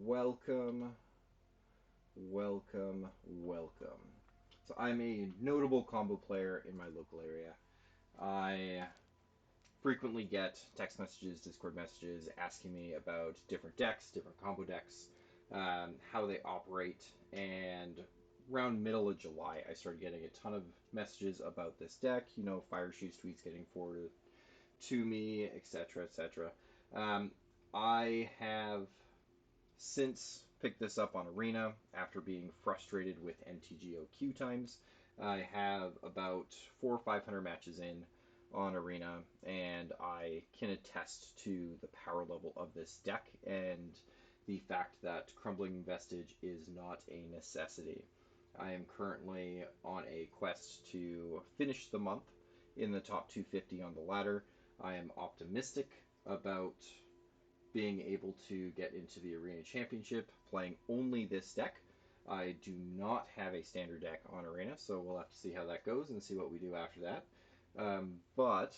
welcome, welcome. So I'm a notable combo player in my local area. I frequently get text messages, Discord messages asking me about different decks, different combo decks, how they operate, and around middle of July, I started getting a ton of messages about this deck. Fire Shoes tweets getting forwarded to me, etc., etc. Um, I have since picked this up on Arena after being frustrated with MTGO queue times. I have about 400 or 500 matches in on Arena, and I can attest to the power level of this deck and the fact that Crumbling Vestige is not a necessity. I am currently on a quest to finish the month in the top 250 on the ladder. I am optimistic about being able to get into the Arena Championship playing only this deck. I do not have a standard deck on Arena, so we'll have to see how that goes and see what we do after that. But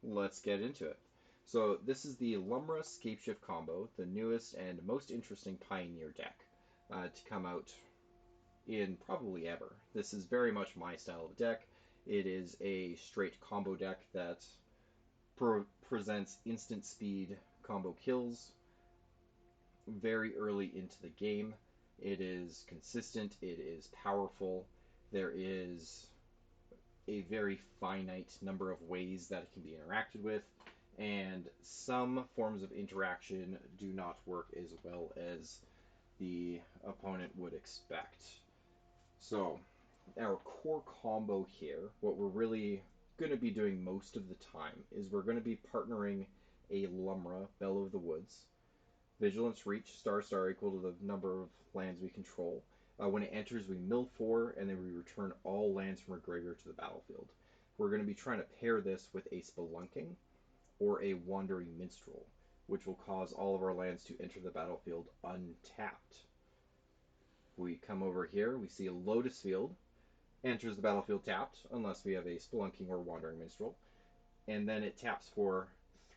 let's get into it. So this is the Lumra Scapeshift combo, the newest and most interesting Pioneer deck to come out in probably ever. This is very much my style of deck. It is a straight combo deck that presents instant speed combo kills very early into the game. It is consistent, it is powerful. There is a very finite number of ways that it can be interacted with, and some forms of interaction do not work as well as the opponent would expect. So, our core combo here, what we're really going to be doing most of the time, is we're going to be partnering a Lumra, Belle of the Woods, Vigilance Reach, star equal to the number of lands we control. When it enters, we mill 4, and then we return all lands from our graveyard to the battlefield. We're going to be trying to pair this with a Spelunking or a Wandering Minstrel, which will cause all of our lands to enter the battlefield untapped. We come over here, we see a Lotus Field, enters the battlefield tapped, unless we have a Spelunking or Wandering Minstrel, and then it taps for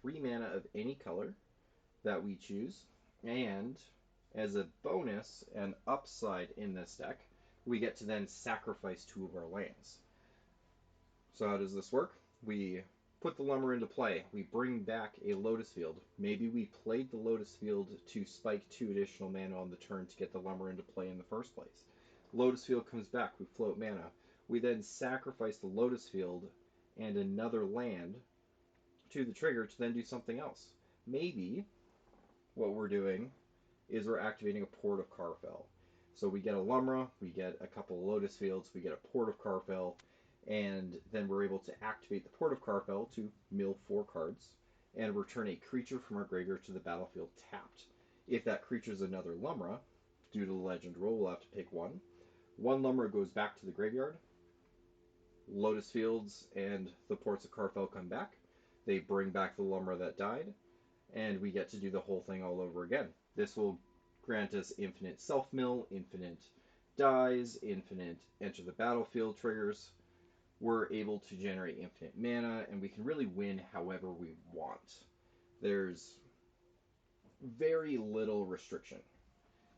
3 mana of any color that we choose, and as a bonus and upside in this deck, we get to then sacrifice 2 of our lands. So how does this work? We put the Lumber into play. We bring back a Lotus Field. Maybe we played the Lotus Field to spike 2 additional mana on the turn to get the Lumber into play in the first place. Lotus Field comes back. We float mana. We then sacrifice the Lotus Field and another land to the trigger to then do something else. Maybe what we're doing is we're activating a Port of Karfell. So we get a Lumra, we get a couple of Lotus Fields, we get a Port of Karfell, and then we're able to activate the Port of Karfell to mill 4 cards and return a creature from our graveyard to the battlefield tapped. If that creature is another Lumra, due to the legend rule, we'll have to pick one. One Lumra goes back to the graveyard. Lotus Fields and the Ports of Karfell come back. They bring back the Lumra that died, and we get to do the whole thing all over again. This will grant us infinite self-mill, infinite dies, infinite enter the battlefield triggers. We're able to generate infinite mana, and we can really win however we want. There's very little restriction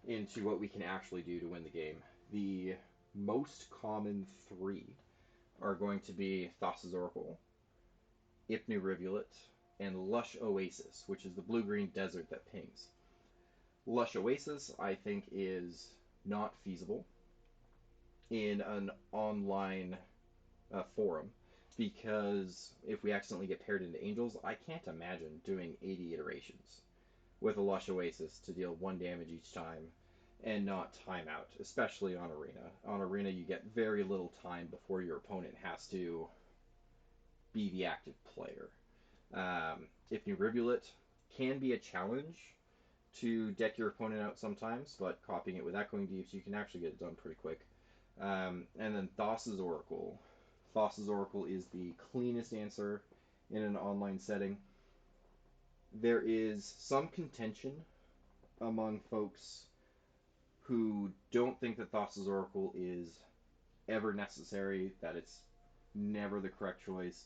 into what we can actually do to win the game. The most common 3 are going to be Thassa's Oracle, Ipnu Rivulet, and Lush Oasis, which is the blue-green desert that pings. Lush Oasis, I think, is not feasible in an online forum, because if we accidentally get paired into Angels, I can't imagine doing 80 iterations with a Lush Oasis to deal 1 damage each time and not time out, especially on Arena. On Arena, you get very little time before your opponent has to be the active player. Ipnu Rivulet can be a challenge to deck your opponent out sometimes, but copying it with Echoing Deeps, you can actually get it done pretty quick. And then Thassa's Oracle. Thassa's Oracle is the cleanest answer in an online setting. There is some contention among folks who don't think that Thassa's Oracle is ever necessary, that it's never the correct choice,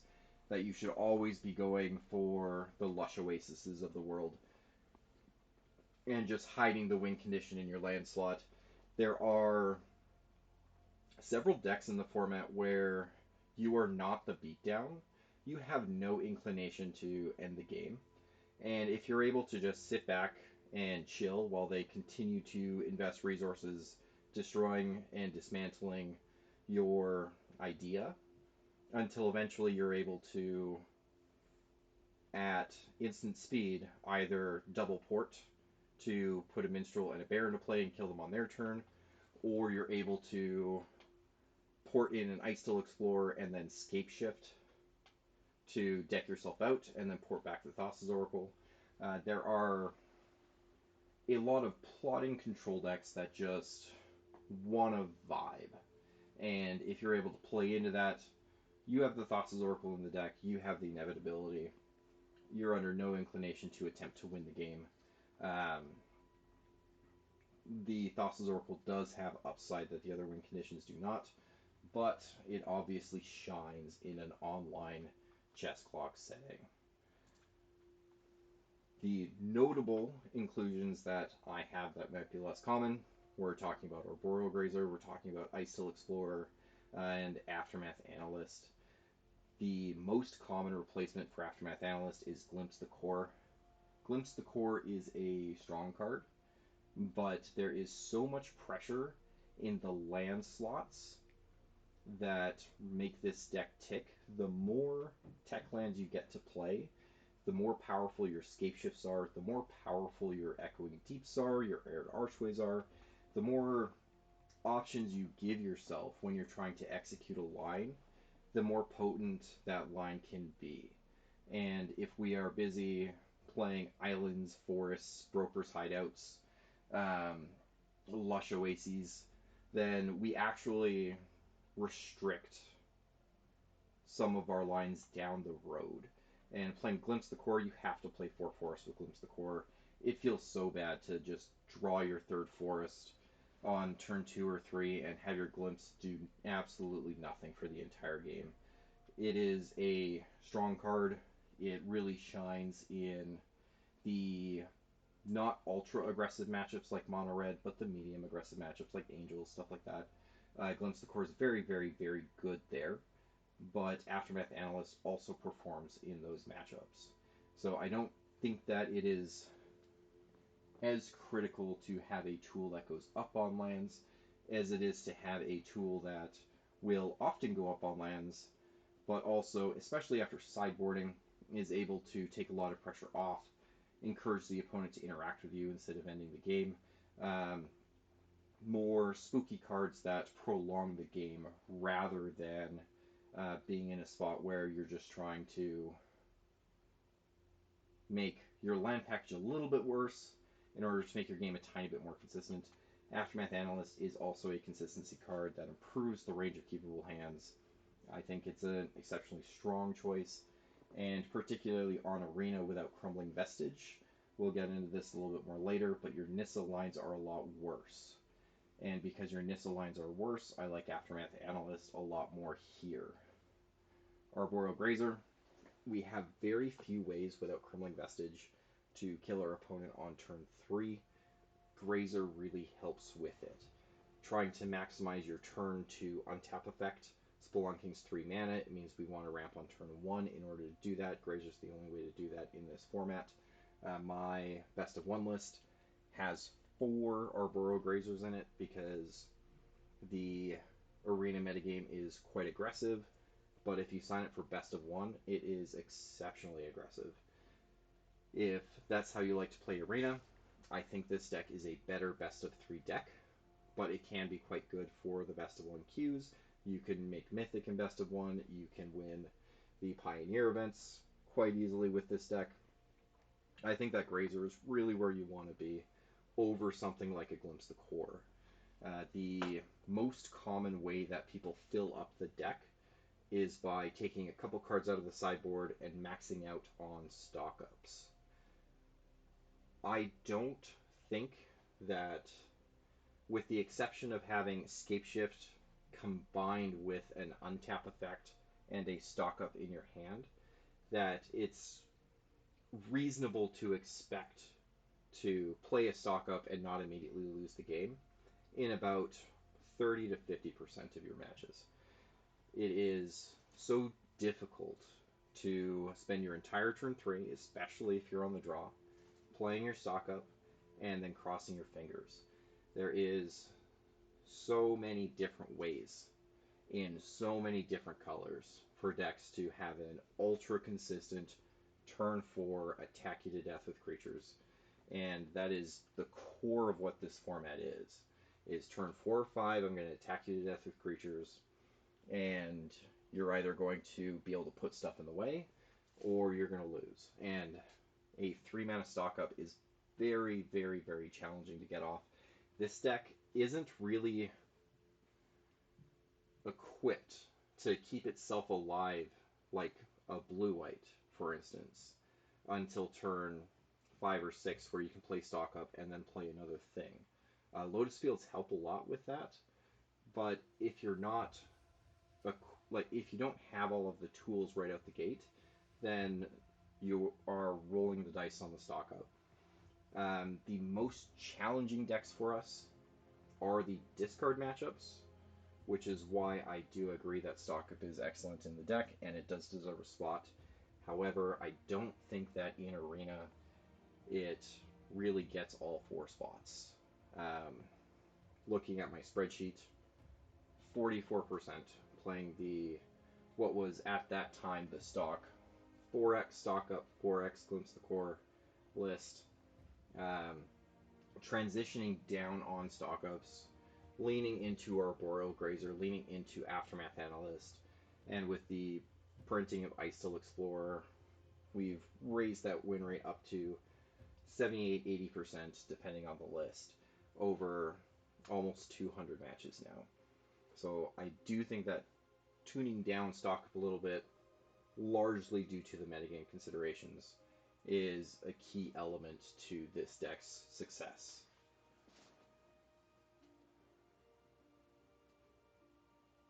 that you should always be going for the Lush Oases of the world. and just hiding the win condition in your land slot. There are several decks in the format where you are not the beatdown. You have no inclination to end the game. And if you're able to just sit back and chill while they continue to invest resources destroying and dismantling your idea until eventually you're able to, at instant speed, either double port to put a minstrel and a bear into play and kill them on their turn, or you're able to port in an Icetill Explorer and then Scapeshift to deck yourself out and then port back the Thassa's Oracle. There are a lot of plotting control decks that just want to vibe. And if you're able to play into that, you have the Thassa's Oracle in the deck, you have the inevitability. You're under no inclination to attempt to win the game. The Thassa's Oracle does have upside that the other win conditions do not, but it obviously shines in an online chess clock setting. The notable inclusions that I have that might be less common, we're talking about Arboreal Grazer, we're talking about Icetill Explorer, and Aftermath Analyst. The most common replacement for Aftermath Analyst is Glimpse the Core. Glimpse the Core is a strong card, but there is so much pressure in the land slots that make this deck tick. The more tech lands you get to play, the more powerful your Scapeshifts are, the more powerful your Echoing Deeps are, your Aired Archways are, the more options you give yourself when you're trying to execute a line, the more potent that line can be. And if we are busy playing islands, forests, brokers' hideouts, lush oases, then we actually restrict some of our lines down the road. And playing Glimpse the Core, you have to play 4 forests with Glimpse the Core. It feels so bad to just draw your third forest on turn 2 or 3 and have your Glimpse do absolutely nothing for the entire game. It is a strong card. It really shines in the not ultra aggressive matchups like mono red, but the medium aggressive matchups like Angels, stuff like that. Glimpse the Core is very, very, very good there, but Aftermath Analyst also performs in those matchups. So I don't think that it is as critical to have a tool that goes up on lands as it is to have a tool that will often go up on lands, but also, especially after sideboarding, is able to take a lot of pressure off, encourage the opponent to interact with you instead of ending the game. More spooky cards that prolong the game rather than being in a spot where you're just trying to make your land package a little bit worse in order to make your game a tiny bit more consistent. Aftermath Analyst is also a consistency card that improves the range of keepable hands. I think it's an exceptionally strong choice, and particularly on Arena without Crumbling Vestige. We'll get into this a little bit more later, but your Nissa lines are a lot worse. And because your Nissa lines are worse, I like Aftermath Analyst a lot more here. Arboreal Grazer, we have very few ways without Crumbling Vestige to kill our opponent on turn 3. Grazer really helps with it. Trying to maximize your turn to untap effect. Spelunking's 3 mana. It means we want to ramp on turn 1 in order to do that. Grazer's the only way to do that in this format. My best of 1 list has 4 Arboreal Grazers in it because the arena metagame is quite aggressive, but if you sign up for best of 1, it is exceptionally aggressive. If that's how you like to play arena, I think this deck is a better best of 3 deck, but it can be quite good for the best of 1 queues. You can make Mythic in best of 1, you can win the Pioneer events quite easily with this deck. I think that Grazer is really where you want to be over something like a Glimpse the Core. The most common way that people fill up the deck is by taking a couple cards out of the sideboard and maxing out on stock-ups. I don't think that, with the exception of having Scapeshift combined with an untap effect and a stock-up in your hand, that it's reasonable to expect to play a stock up and not immediately lose the game in about 30 to 50% of your matches. It is so difficult to spend your entire turn 3, especially if you're on the draw, playing your stock up and then crossing your fingers. There is so many different ways in so many different colors for decks to have an ultra consistent turn 4 attack you to death with creatures. And that is the core of what this format is turn 4 or 5, I'm going to attack you to death with creatures, and you're either going to be able to put stuff in the way, or you're going to lose. And a 3-mana stock up is very, very, very challenging to get off. This deck isn't really equipped to keep itself alive like a blue-white, for instance, until turn 5 or 6, where you can play stock up and then play another thing. Lotus Fields help a lot with that, but if you're not if you don't have all of the tools right out the gate, then you are rolling the dice on the stock up. The most challenging decks for us are the discard matchups, which is why I do agree that stock up is excellent in the deck and it does deserve a spot. However, I don't think that in Arena it really gets all 4 spots. Looking at my spreadsheet, 44% playing what was at that time the stock 4x stock up, 4x glimpse the core list, transitioning down on stock ups, leaning into Arboreal Grazer, leaning into Aftermath Analyst, and with the printing of Icetill Explorer, we've raised that win rate up to 78-80%, depending on the list, over almost 200 matches now. So I do think that tuning down stock up a little bit, largely due to the metagame considerations, is a key element to this deck's success.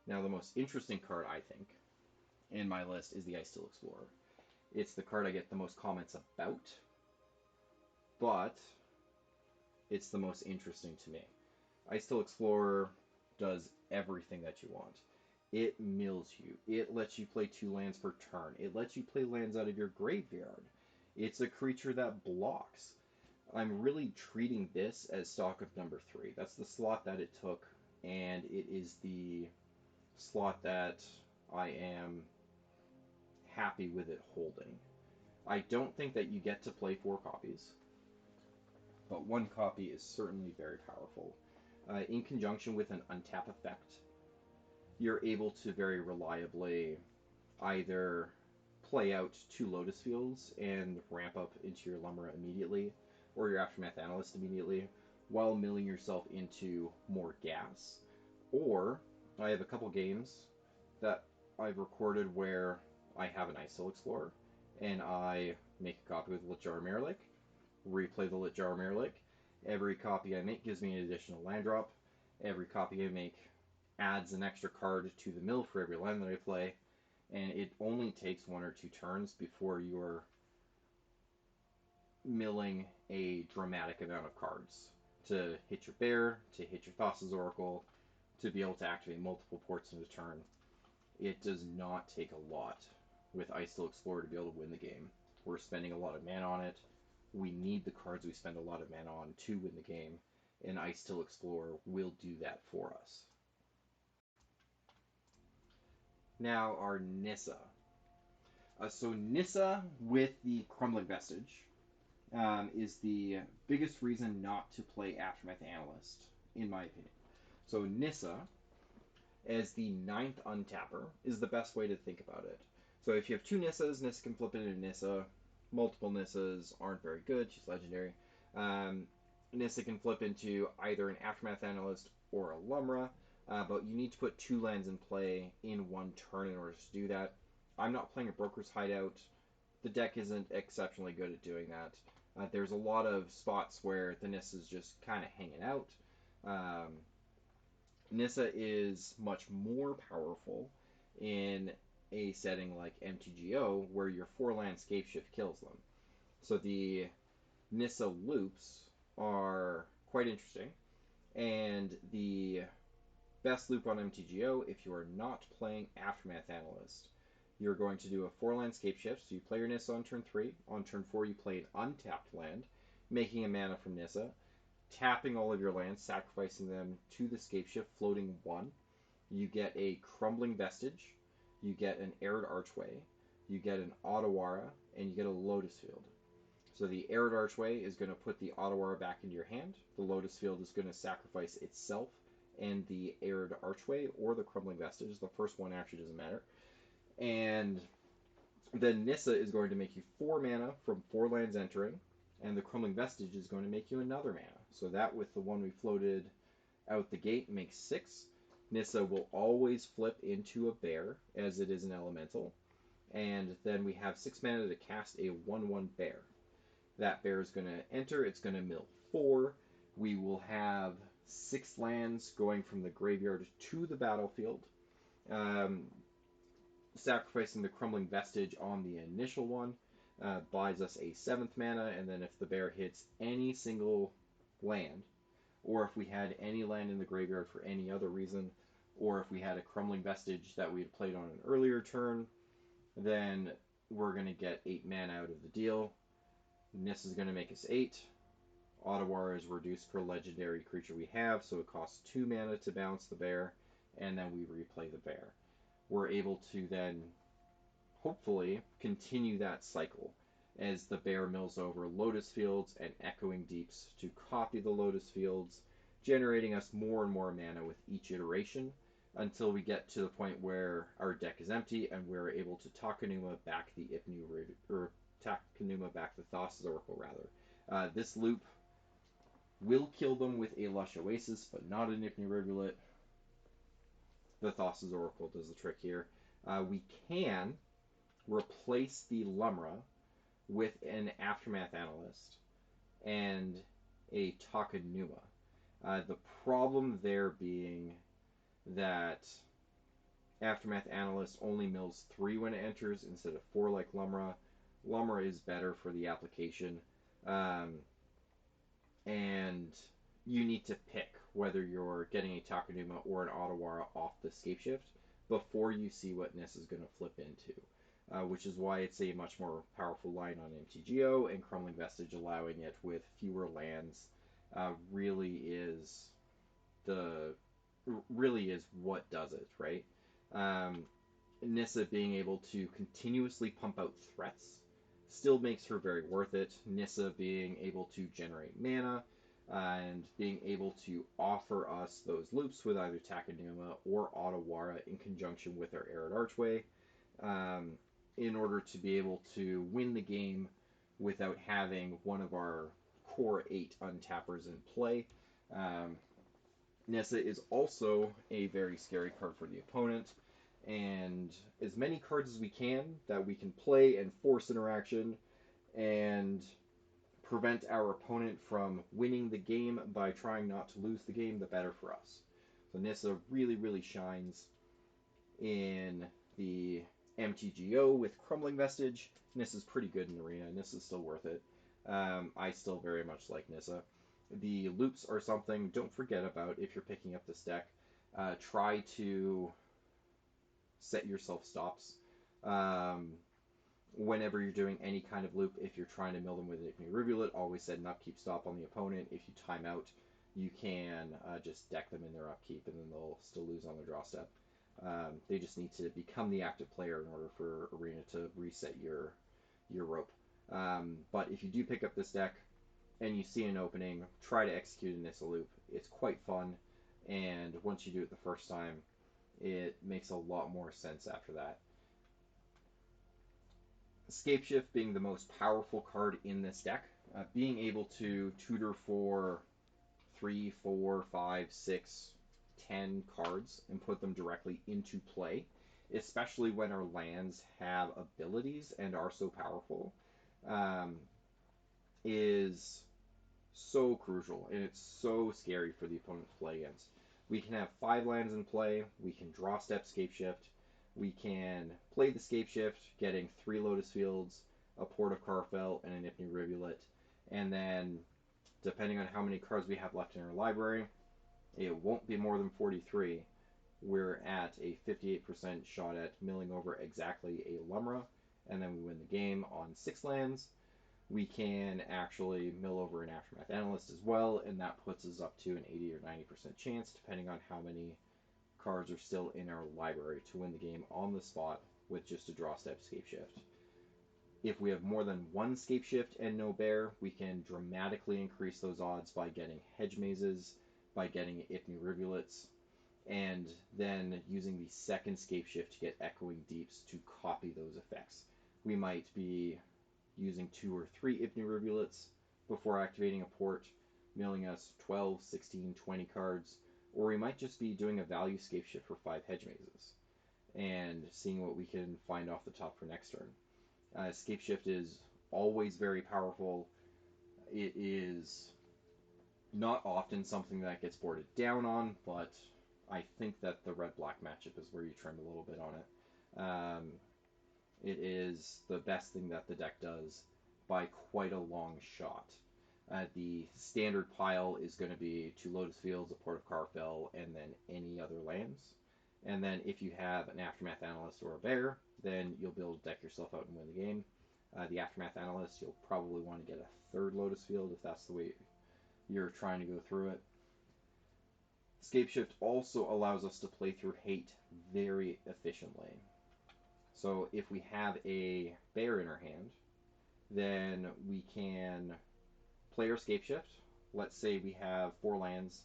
Now, the most interesting card, I think, in my list is the Icetill Explorer. It's the card I get the most comments about, but it's the most interesting to me. Icetill Explorer does everything that you want. It mills you. It lets you play 2 lands per turn. It lets you play lands out of your graveyard. It's a creature that blocks. I'm really treating this as stock of number 3. That's the slot that it took, and it is the slot that I am happy with it holding. I don't think that you get to play 4 copies, but 1 copy is certainly very powerful. In conjunction with an untap effect, you're able to very reliably either play out 2 Lotus Fields and ramp up into your Lumra immediately, or your Aftermath Analyst immediately, while milling yourself into more gas. Or, I have a couple games that I've recorded where I have an Icetill Explorer, and I make a copy with Litjar Merlik, replay the Litjar Merlik. Every copy I make gives me an additional land drop. Every copy I make adds an extra card to the mill for every land that I play, and it only takes 1 or 2 turns before you're milling a dramatic amount of cards to hit your bear, to hit your Thassa's Oracle, to be able to activate multiple ports in a turn. It does not take a lot with Icetill Explorer to be able to win the game. We're spending a lot of mana on it. We need the cards we spend a lot of mana on to win the game, and Icetill Explorer will do that for us. Now, our Nissa. So Nissa with the Crumbling Vestige is the biggest reason not to play Aftermath Analyst, in my opinion. So Nissa, as the 9th untapper, is the best way to think about it. So if you have 2 Nissas, Nissa can flip into Nissa. Multiple Nissas aren't very good. She's legendary. Nissa can flip into either an Aftermath Analyst or a Lumra, but you need to put 2 lands in play in 1 turn in order to do that. I'm not playing a Broker's Hideout. The deck isn't exceptionally good at doing that. There's a lot of spots where the Nissa's just kind of hanging out. Nissa is much more powerful in a setting like MTGO, where your 4-land Scapeshift kills them. So the Nissa loops are quite interesting, and the best loop on MTGO, if you are not playing Aftermath Analyst, you're going to do a 4-land Scapeshift. So you play your Nissa on turn 3. On turn 4, you play an untapped land, making a mana from Nissa, tapping all of your lands, sacrificing them to the Scapeshift, floating 1. You get a Crumbling Vestige, you get an Arid Archway, you get an Otawara, and you get a Lotus Field. So the Arid Archway is going to put the Otawara back into your hand. The Lotus Field is going to sacrifice itself and the Arid Archway or the Crumbling Vestige. The first one actually doesn't matter. And then Nissa is going to make you 4 mana from 4 lands entering, and the Crumbling Vestige is going to make you another mana. So that, with the one we floated out the gate, makes 6. Nissa will always flip into a bear, as it is an elemental. And then we have 6 mana to cast a 1/1 bear. That bear is going to enter, it's going to mill 4. We will have 6 lands going from the graveyard to the battlefield. Sacrificing the Crumbling Vestige on the initial one buys us a 7th mana, and then if the bear hits any single land, or if we had any land in the graveyard for any other reason, or if we had a Crumbling Vestige that we had played on an earlier turn, then we're going to get 8 mana out of the deal. Nissa is going to make us 8. Otawara is reduced per legendary creature we have, so it costs 2 mana to bounce the bear, and then we replay the bear. We're able to then, hopefully, continue that cycle as the bear mills over Lotus Fields and Echoing Deeps to copy the Lotus Fields, generating us more and more mana with each iteration until we get to the point where our deck is empty and we're able to Takenuma back the Takenuma back the Thassa's Oracle, rather. This loop will kill them with a Lush Oasis, but not an Ipni Rivulet. The Thassa's Oracle does the trick here. We can replace the Lumra with an Aftermath Analyst and a Takenuma. The problem there being that Aftermath Analyst only mills 3 when it enters instead of 4 like Lumra. Lumra is better for the application, and you need to pick whether you're getting a Takenuma or an Otawara off the Scapeshift before you see what Nissa is going to flip into, which is why it's a much more powerful line on MTGO, and Crumbling Vestige allowing it with fewer lands really is what does it, right? Nissa being able to continuously pump out threats still makes her very worth it. Nissa being able to generate mana and being able to offer us those loops with either Takenuma or Otawara in conjunction with our Arid Archway in order to be able to win the game without having one of our core 8 untappers in play. Nissa is also a very scary card for the opponent, and as many cards as we can that we can play and force interaction and prevent our opponent from winning the game by trying not to lose the game, the better for us. So Nissa really, really shines in the MTGO with Crumbling Vestige. Nissa's pretty good in Arena. Nissa's still worth it. I still very much like Nissa. The loops are something don't forget about if you're picking up this deck. Try to set yourself stops. Whenever you're doing any kind of loop, if you're trying to mill them with an Ipni Rivulet, always set an upkeep stop on the opponent. If you time out, you can just deck them in their upkeep, and then they'll still lose on their draw step. They just need to become the active player in order for Arena to reset your rope. But if you do pick up this deck and you see an opening, try to execute a Nissa loop. It's quite fun, and once you do it the first time, it makes a lot more sense after that. Scapeshift being the most powerful card in this deck, being able to tutor for 3, 4, 5, 6, 10 cards and put them directly into play, especially when our lands have abilities and are so powerful, is so crucial, and it's so scary for the opponent to play against. We can have 5 lands in play, we can draw step Scapeshift, we can play the Scapeshift, getting 3 Lotus Fields, a Port of Carfel, and an Ipni Rivulet, And then, depending on how many cards we have left in our library, it won't be more than 43. We're at a 58% shot at milling over exactly a Lumra, and then we win the game on 6 lands. We can actually mill over an Aftermath Analyst as well, and that puts us up to an 80 or 90% chance, depending on how many cards are still in our library, to win the game on the spot with just a draw step Scapeshift. If we have more than one Scapeshift and no bear, we can dramatically increase those odds by getting Hedge Mazes, by getting Ipni Rivulets, and then using the second Scapeshift to get Echoing Deeps to copy those effects. We might be using 2 or 3 Ipni Rivulets before activating a port, milling us 12, 16, 20 cards, or we might just be doing a value Scapeshift for 5 Hedge Mazes and seeing what we can find off the top for next turn. Scapeshift is always very powerful. It is not often something that gets boarded down on, but I think that the red-black matchup is where you trim a little bit on it. It is the best thing that the deck does by quite a long shot. The standard pile is going to be 2 Lotus Fields, a Port of Carfell, and then any other lands. And then if you have an Aftermath Analyst or a Bear, then you'll be able to deck yourself out and win the game. The Aftermath Analyst, you'll probably want to get a 3rd Lotus Field if that's the way you're trying to go through it. Scapeshift also allows us to play through hate very efficiently. So if we have a bear in our hand, then we can play our Scapeshift. Let's say we have 4 lands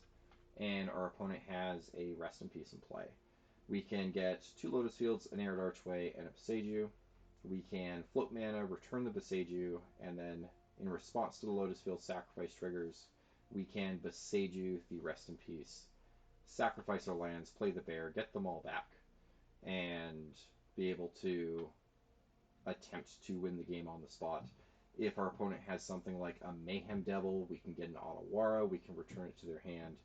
and our opponent has a Rest in Peace in play. We can get 2 Lotus Fields, an Arid Archway, and a Boseiju. We can float mana, return the Boseiju, and then in response to the Lotus Field sacrifice triggers, we can Boseiju the Rest in Peace, sacrifice our lands, play the bear, get them all back, and be able to attempt to win the game on the spot. If our opponent has something like a Mayhem Devil, we can get an Otawara, we can return it to their hand.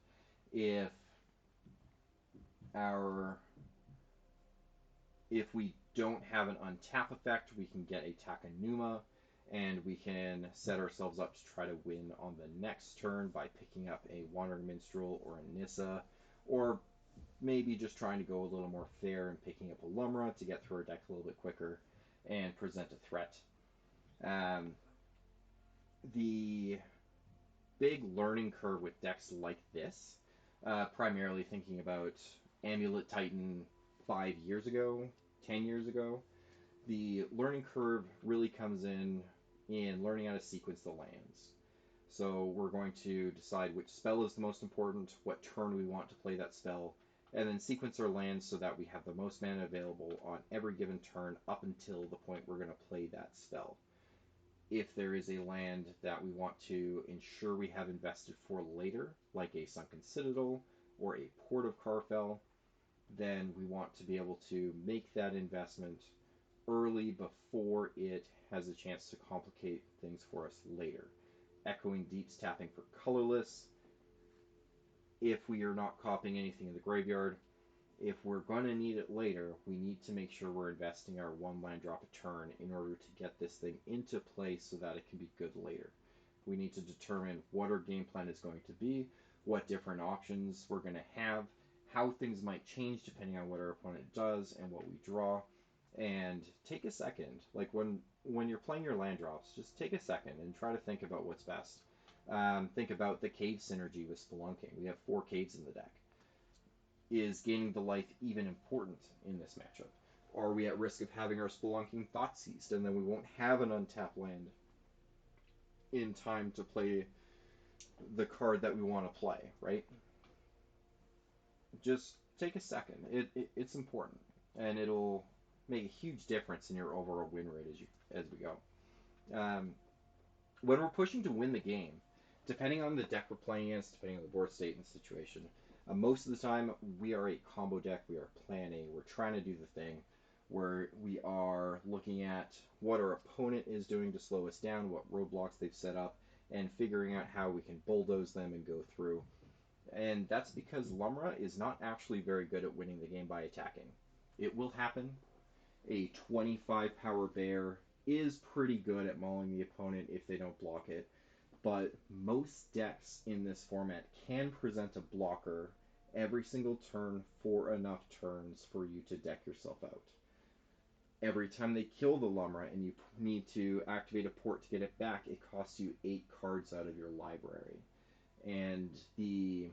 If we don't have an untap effect, we can get a Takenuma, and we can set ourselves up to try to win on the next turn by picking up a Wandering Minstrel or a Nissa, or maybe just trying to go a little more fair and picking up a Lumra to get through our deck a little bit quicker and present a threat. The big learning curve with decks like this, primarily thinking about Amulet Titan 5 years ago, 10 years ago, the learning curve really comes in learning how to sequence the lands. So we're going to decide which spell is the most important, what turn we want to play that spell, and then sequence our lands so that we have the most mana available on every given turn up until the point we're going to play that spell. If there is a land that we want to ensure we have invested for later, like a Sunken Citadel or a Port of Carfell, then we want to be able to make that investment early before it has a chance to complicate things for us later. Echoing Deeps tapping for colorless. If we are not copying anything in the graveyard, if we're going to need it later, we need to make sure we're investing our 1 land drop a turn in order to get this thing into play so that it can be good later. We need to determine what our game plan is going to be, what different options we're going to have, how things might change depending on what our opponent does and what we draw. And take a second, like when you're playing your land drops, just take a second and try to think about what's best. Think about the cave synergy with Spelunking. We have 4 caves in the deck. Is gaining the life even important in this matchup? Are we at risk of having our Spelunking Thought Seized, and then we won't have an untapped land in time to play the card that we want to play, right? Just take a second. It's important, and it'll make a huge difference in your overall win rate as we go. When we're pushing to win the game, depending on the deck we're playing against, depending on the board state and the situation, most of the time we are a combo deck. We are plan A. We're trying to do the thing where we are looking at what our opponent is doing to slow us down, what roadblocks they've set up, and figuring out how we can bulldoze them and go through. And that's because Lumra is not actually very good at winning the game by attacking. It will happen. A 25 power bear is pretty good at mauling the opponent if they don't block it. But most decks in this format can present a blocker every single turn for enough turns for you to deck yourself out. Every time they kill the Lumra and you need to activate a port to get it back, it costs you 8 cards out of your library. And the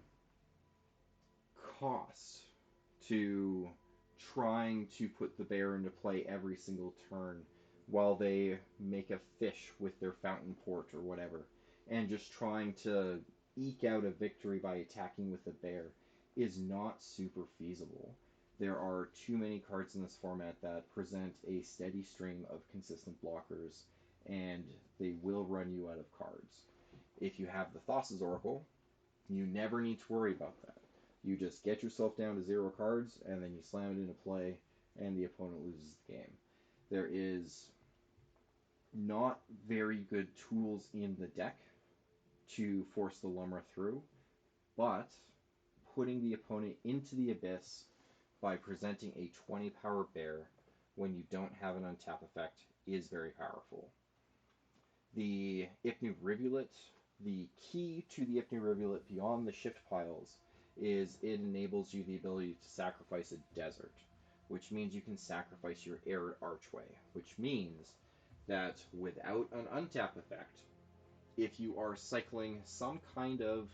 cost to trying to put the bear into play every single turn while they make a fish with their fountain port or whatever, and just trying to eke out a victory by attacking with the bear is not super feasible. There are too many cards in this format that present a steady stream of consistent blockers, and they will run you out of cards. If you have the Thassa's Oracle, you never need to worry about that. You just get yourself down to 0 cards, and then you slam it into play, and the opponent loses the game. There is not very good tools in the deck to force the Lumra through, but putting the opponent into the abyss by presenting a 20 power bear when you don't have an untap effect is very powerful. The Ipnu Rivulet, the key to the Ipnu Rivulet beyond the shift piles is it enables you the ability to sacrifice a desert, which means you can sacrifice your Arid Archway, which means that without an untap effect, if you are cycling some kind of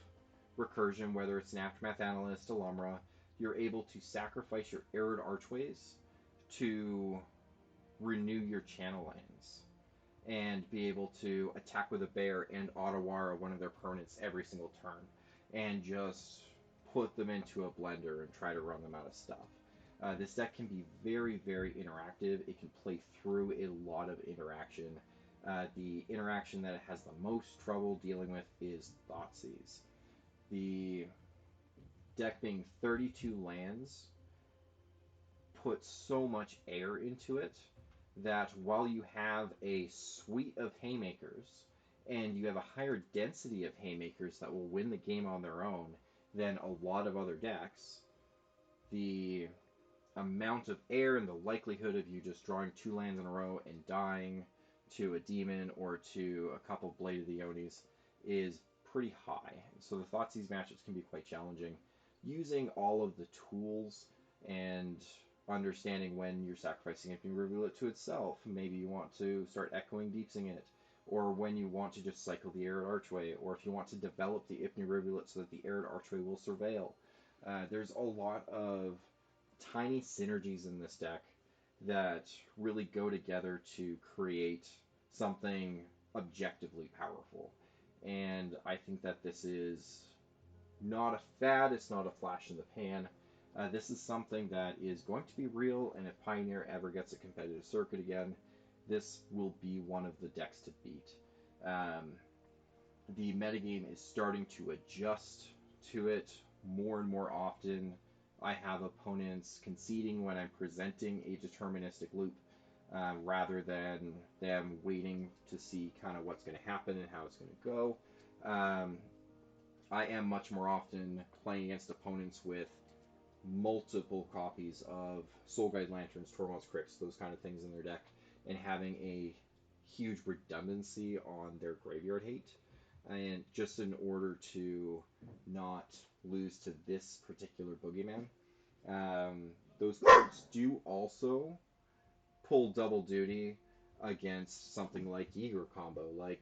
recursion, whether it's an Aftermath Analyst, a Lumra, you're able to sacrifice your Arid Archways to renew your channel lands and be able to attack with a bear and Otawara one of their permanents every single turn, and just put them into a blender and try to run them out of stuff. This deck can be very, very interactive. It can play through a lot of interaction. The interaction that it has the most trouble dealing with is Thoughtseize. The deck being 32 lands puts so much air into it that while you have a suite of haymakers and you have a higher density of haymakers that will win the game on their own than a lot of other decks, the amount of air and the likelihood of you just drawing 2 lands in a row and dying to a demon or to a couple Blade of the Onis is pretty high. So the Thoughtseize matchups can be quite challenging. Using all of the tools and understanding when you're sacrificing it, being reveal it to itself. Maybe you want to start echoing deepsing it, or when you want to just cycle the Arid Archway, or if you want to develop the Ipnu Rivulet so that the Arid Archway will surveil. There's a lot of tiny synergies in this deck that really go together to create something objectively powerful. And I think that this is not a fad, it's not a flash in the pan. This is something that is going to be real, and if Pioneer ever gets a competitive circuit again, this will be one of the decks to beat. The metagame is starting to adjust to it more and more often. I have opponents conceding when I'm presenting a deterministic loop, rather than them waiting to see kind of what's going to happen and how it's going to go. I am much more often playing against opponents with multiple copies of Soul Guide Lanterns, Tormod's Crypts, those kind of things in their deck, and having a huge redundancy on their graveyard hate, and just in order to not lose to this particular boogeyman. Those cards do also pull double duty against something like Yeager combo, like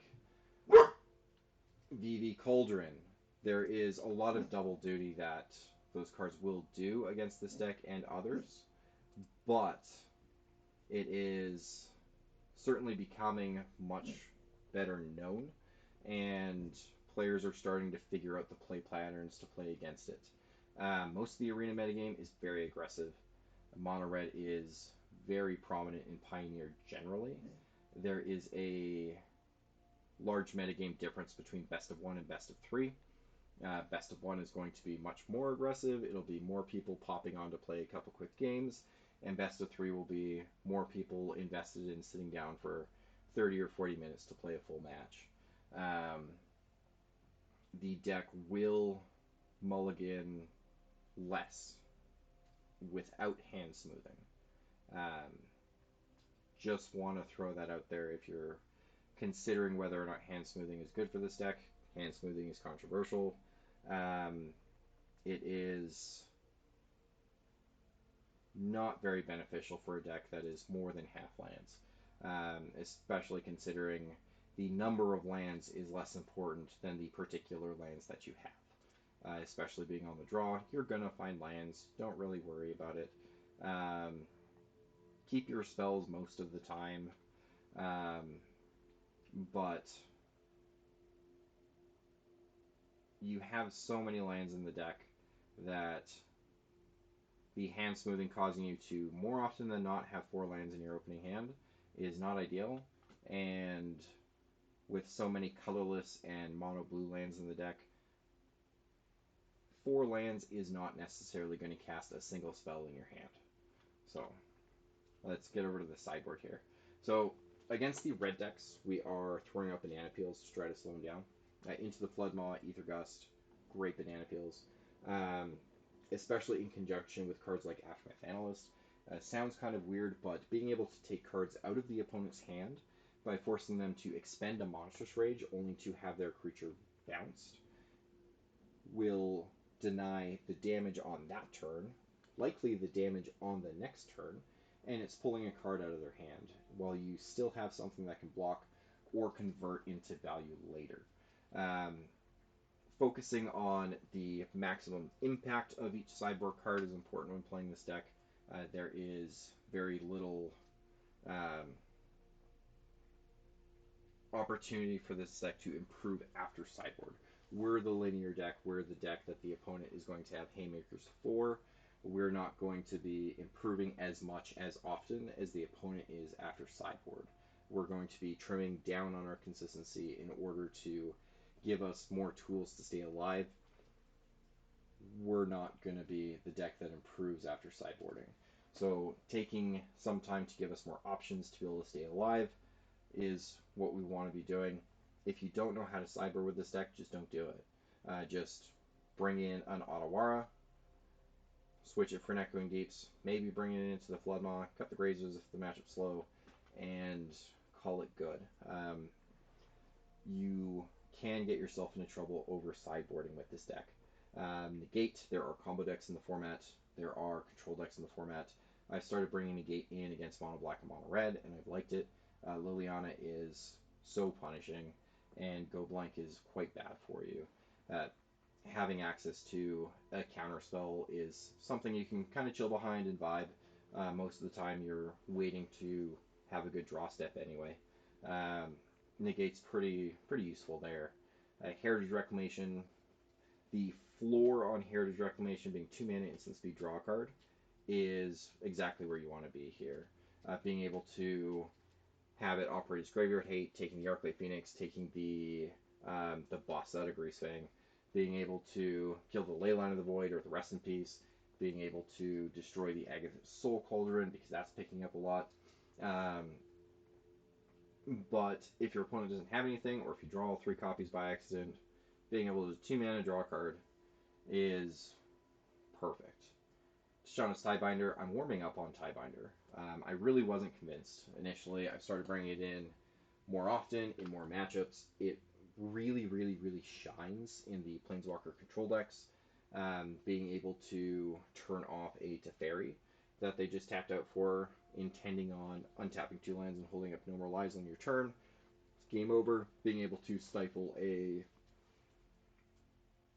VV Cauldron. There is a lot of double duty that those cards will do against this deck and others, but it is certainly becoming much better known, and players are starting to figure out the play patterns to play against it. Most of the arena metagame is very aggressive. Mono red is very prominent in Pioneer generally. There is a large metagame difference between best of 1 and best of 3. Best of 1 is going to be much more aggressive. It'll be more people popping on to play a couple quick games. And best of 3 will be more people invested in sitting down for 30 or 40 minutes to play a full match. The deck will mulligan less without hand smoothing. Just want to throw that out there if you're considering whether or not hand smoothing is good for this deck. Hand smoothing is controversial. It is not very beneficial for a deck that is more than half lands, especially considering the number of lands is less important than the particular lands that you have. Especially being on the draw, you're gonna find lands. Don't really worry about it. Keep your spells most of the time, but you have so many lands in the deck that the hand smoothing causing you to more often than not have 4 lands in your opening hand is not ideal. And with so many colorless and mono blue lands in the deck, 4 lands is not necessarily going to cast a single spell in your hand. So let's get over to the sideboard here. So against the red decks, we are throwing out banana peels to try to slow them down. Into the Floodmaw, Ether Gust, great banana peels. Especially in conjunction with cards like Aftermath Analyst. Sounds kind of weird, but being able to take cards out of the opponent's hand by forcing them to expend a Monstrous Rage only to have their creature bounced will deny the damage on that turn, likely the damage on the next turn, and it's pulling a card out of their hand while you still have something that can block or convert into value later. Focusing on the maximum impact of each sideboard card is important when playing this deck. There is very little opportunity for this deck to improve after sideboard. We're the linear deck. We're the deck that the opponent is going to have haymakers for. We're not going to be improving as much as often as the opponent is after sideboard. We're going to be trimming down on our consistency in order to give us more tools to stay alive. We're not going to be the deck that improves after sideboarding. So taking some time to give us more options to be able to stay alive is what we want to be doing. If you don't know how to sideboard with this deck, just don't do it. Just bring in an Otawara, switch it for an Echoing Deeps, maybe bring it into the Floodmaw, cut the Grazers if the matchup's slow, and call it good. You can get yourself into trouble over sideboarding with this deck. Negate, there are combo decks in the format, there are control decks in the format. I started bringing Negate in against mono black and mono red, and I've liked it. Liliana is so punishing, and Go Blank is quite bad for you. Having access to a counter spell is something you can kind of chill behind and vibe. Most of the time, you're waiting to have a good draw step anyway. Negate's pretty useful there. Heritage Reclamation, the floor on Heritage Reclamation being 2 mana instant speed draw card is exactly where you want to be here. Being able to have it operate as Graveyard Hate, taking the Arclight Phoenix, taking the boss out of Greasefang, being able to kill the Leyline of the Void or the Rest in Peace, being able to destroy the Agatha's Soul Cauldron because that's picking up a lot. But if your opponent doesn't have anything, or if you draw 3 copies by accident, being able to 2 mana draw a card is perfect. Tishana's Tiebinder, I'm warming up on Tiebinder. I really wasn't convinced initially. I started bringing it in more often, in more matchups. It really shines in the Planeswalker control decks. Being able to turn off a Teferi that they just tapped out for, intending on untapping 2 lands and holding up no more lives on your turn. It's game over. Being able to stifle a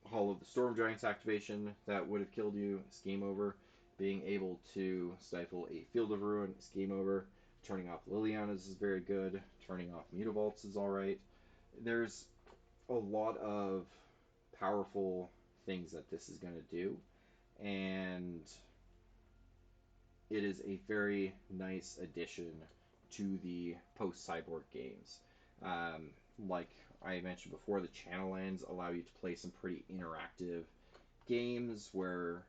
Hall of the Storm Giants activation that would have killed you, it's game over. Being able to stifle a Field of Ruin, it's game over. Turning off Liliana's is very good. Turning off Mutavaults is alright. There's a lot of powerful things that this is going to do, and it is a very nice addition to the post-sideboard games. Like I mentioned before, the channel lands allow you to play some pretty interactive games where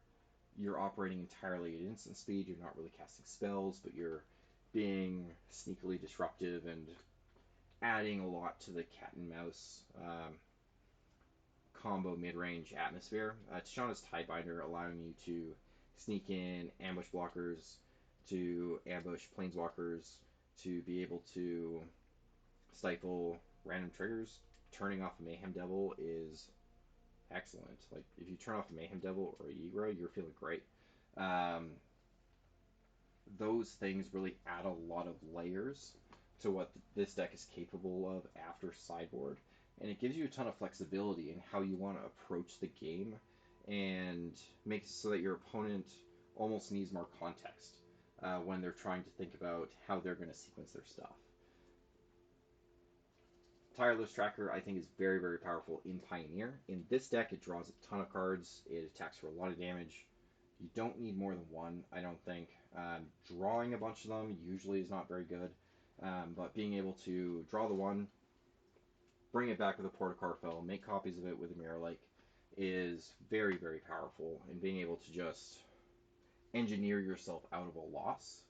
you're operating entirely at instant speed. You're not really casting spells, but you're being sneakily disruptive and adding a lot to the cat and mouse combo mid-range atmosphere. Tishana's Tiebinder allowing you to sneak in ambush blockers, to ambush planeswalkers, to be able to stifle random triggers, turning off a Mayhem Devil is excellent. Like, if you turn off a Mayhem Devil or a Yigro, you're feeling great. Um, those things really add a lot of layers to what this deck is capable of after sideboard, and it gives you a ton of flexibility in how you want to approach the game and make it so that your opponent almost needs more context when they're trying to think about how they're going to sequence their stuff. Tireless Tracker, I think, is very, very powerful in Pioneer. In this deck, it draws a ton of cards. It attacks for a lot of damage. You don't need more than one, I don't think. Drawing a bunch of them usually is not very good, but being able to draw the one, bring it back with a Port of Carfell, make copies of it with a Mirror Lake is very, very powerful. And being able to just engineer yourself out of a loss.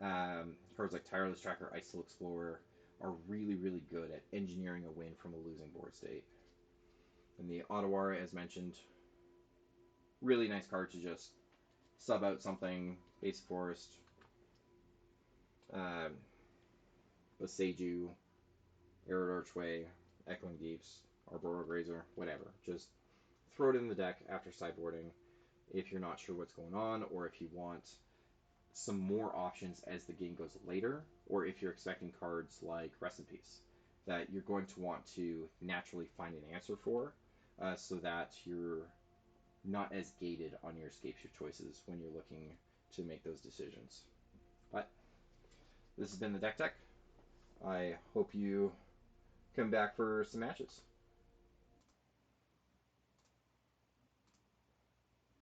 Cards like Tireless Tracker, Icetill Explorer are really, really good at engineering a win from a losing board state. And the Otawara, as mentioned, really nice card to just sub out something, Basic Forest, Boseiju, Arid Archway, Echoing Deeps, Arboreal Grazer, whatever. Just throw it in the deck after sideboarding if you're not sure what's going on, or if you want some more options as the game goes later, or if you're expecting cards like Rest in Peace that you're going to want to naturally find an answer for, so that you're not as gated on your Scapeshift choices when you're looking to make those decisions. But this has been the Deck Tech. I hope you come back for some matches.